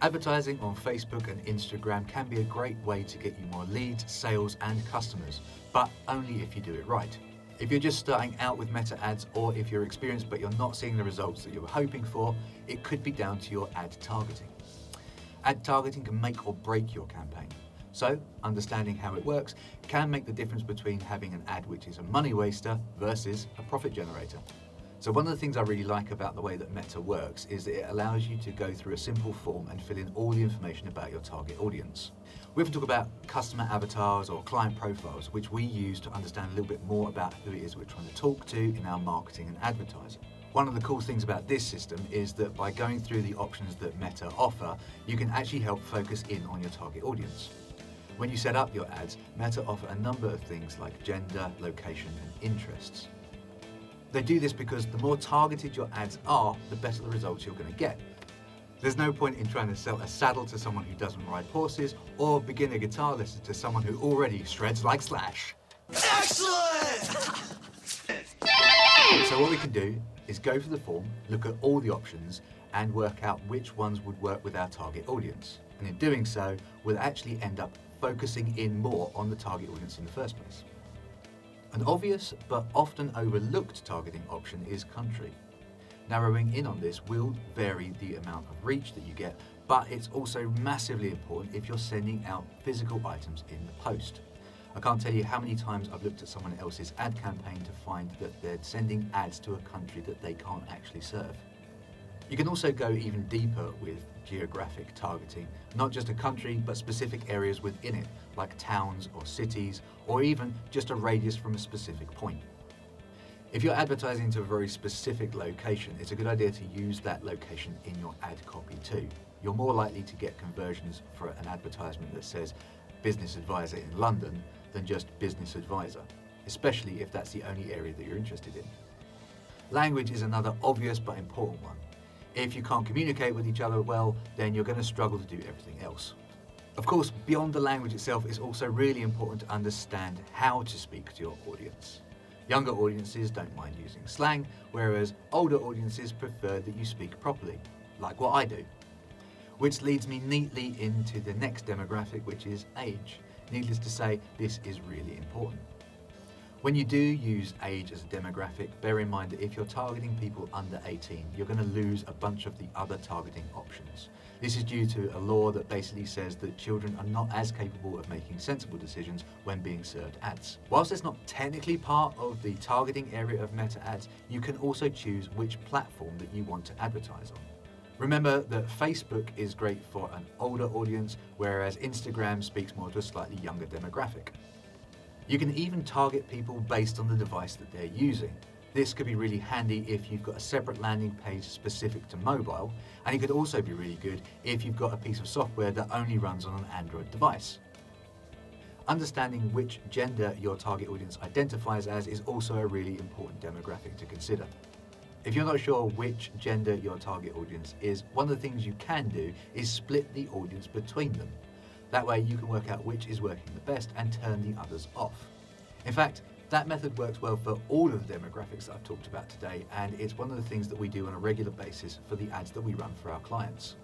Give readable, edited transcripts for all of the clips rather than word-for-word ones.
Advertising on Facebook and Instagram can be a great way to get you more leads, sales and customers, but only if you do it right. If you're just starting out with meta ads, or if you're experienced but you're not seeing the results that you were hoping for, it could be down to your ad targeting. Ad targeting can make or break your campaign. So, understanding how it works can make the difference between having an ad which is a money waster versus a profit generator. So one of the things I really like about the way that Meta works is that it allows you to go through a simple form and fill in all the information about your target audience. We often talk about customer avatars or client profiles, which we use to understand a little bit more about who it is we're trying to talk to in our marketing and advertising. One of the cool things about this system is that by going through the options that Meta offer, you can actually help focus in on your target audience. When you set up your ads, Meta offer a number of things like gender, location and interests. They do this because the more targeted your ads are, the better the results you're going to get. There's no point in trying to sell a saddle to someone who doesn't ride horses, or begin a guitar lesson to someone who already shreds like Slash. Excellent! So what we can do is go through the form, look at all the options, and work out which ones would work with our target audience. And in doing so, we'll actually end up focusing in more on the target audience in the first place. An obvious but often overlooked targeting option is country. Narrowing in on this will vary the amount of reach that you get, but it's also massively important if you're sending out physical items in the post. I can't tell you how many times I've looked at someone else's ad campaign to find that they're sending ads to a country that they can't actually serve. You can also go even deeper with geographic targeting, not just a country, but specific areas within it, like towns or cities, or even just a radius from a specific point. If you're advertising to a very specific location, it's a good idea to use that location in your ad copy too. You're more likely to get conversions for an advertisement that says business advisor in London than just business advisor, especially if that's the only area that you're interested in. Language is another obvious but important one. If you can't communicate with each other well, then you're going to struggle to do everything else. Of course, beyond the language itself, it's also really important to understand how to speak to your audience. Younger audiences don't mind using slang, whereas older audiences prefer that you speak properly, like what I do. Which leads me neatly into the next demographic, which is age. Needless to say, this is really important. When you do use age as a demographic, bear in mind that if you're targeting people under 18, you're going to lose a bunch of the other targeting options. This is due to a law that basically says that children are not as capable of making sensible decisions when being served ads. Whilst it's not technically part of the targeting area of meta ads, you can also choose which platform that you want to advertise on. Remember that Facebook is great for an older audience, whereas Instagram speaks more to a slightly younger demographic. You can even target people based on the device that they're using. This could be really handy if you've got a separate landing page specific to mobile, and it could also be really good if you've got a piece of software that only runs on an Android device. Understanding which gender your target audience identifies as is also a really important demographic to consider. If you're not sure which gender your target audience is, one of the things you can do is split the audience between them. That way you can work out which is working the best and turn the others off. In fact, that method works well for all of the demographics that I've talked about today, and it's one of the things that we do on a regular basis for the ads that we run for our clients.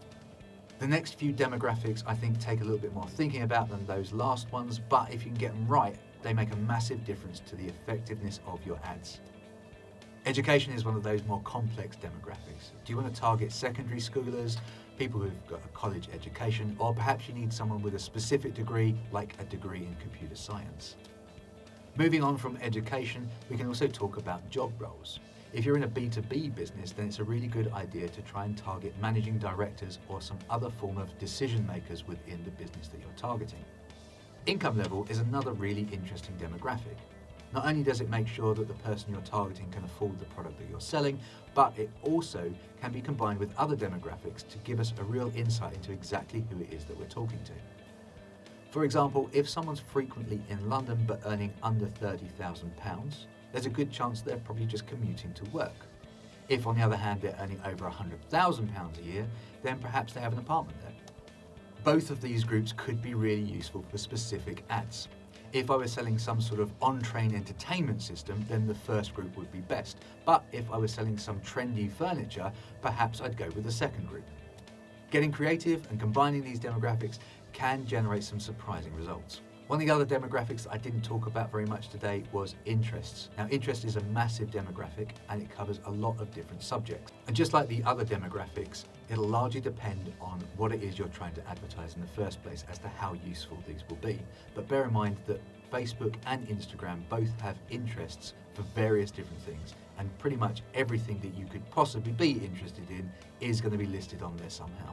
The next few demographics I think take a little bit more thinking about than those last ones, but if you can get them right, they make a massive difference to the effectiveness of your ads. Education is one of those more complex demographics. Do you want to target secondary schoolers, people who've got a college education, or perhaps you need someone with a specific degree, like a degree in computer science? Moving on from education, we can also talk about job roles. If you're in a B2B business, then it's a really good idea to try and target managing directors or some other form of decision makers within the business that you're targeting. Income level is another really interesting demographic. Not only does it make sure that the person you're targeting can afford the product that you're selling, but it also can be combined with other demographics to give us a real insight into exactly who it is that we're talking to. For example, if someone's frequently in London but earning under £30,000, there's a good chance they're probably just commuting to work. If, on the other hand, they're earning over £100,000 a year, then perhaps they have an apartment there. Both of these groups could be really useful for specific ads. If I was selling some sort of on-train entertainment system, then the first group would be best. But if I was selling some trendy furniture, perhaps I'd go with the second group. Getting creative and combining these demographics can generate some surprising results. One of the other demographics that I didn't talk about very much today was interests. Now, interest is a massive demographic and it covers a lot of different subjects. And just like the other demographics, it'll largely depend on what it is you're trying to advertise in the first place as to how useful these will be. But bear in mind that Facebook and Instagram both have interests for various different things, and pretty much everything that you could possibly be interested in is going to be listed on there somehow.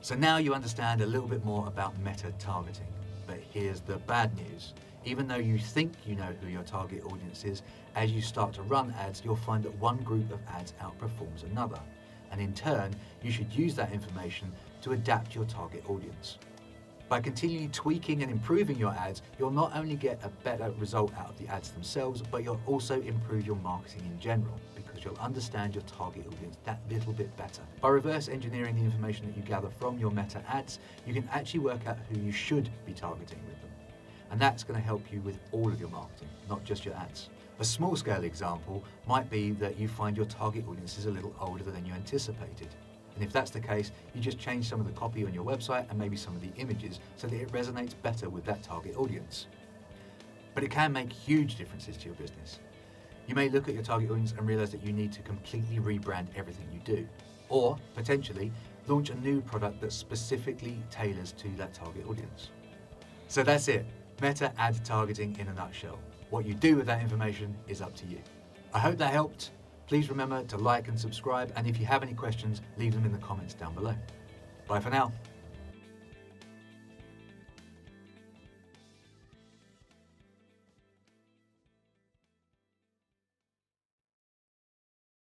So now you understand a little bit more about meta targeting. But here's the bad news. Even though you think you know who your target audience is, as you start to run ads, you'll find that one group of ads outperforms another. And in turn, you should use that information to adapt your target audience. By continually tweaking and improving your ads, you'll not only get a better result out of the ads themselves, but you'll also improve your marketing in general, because you'll understand your target audience that little bit better. By reverse engineering the information that you gather from your meta ads, you can actually work out who you should be targeting with them. And that's going to help you with all of your marketing, not just your ads. A small scale example might be that you find your target audience is a little older than you anticipated. And if that's the case, you just change some of the copy on your website and maybe some of the images so that it resonates better with that target audience. But it can make huge differences to your business. You may look at your target audience and realize that you need to completely rebrand everything you do, or potentially launch a new product that specifically tailors to that target audience. So that's it, meta ad targeting in a nutshell. What you do with that information is up to you. I hope that helped. Please remember to like and subscribe, and if you have any questions, leave them in the comments down below. Bye for now.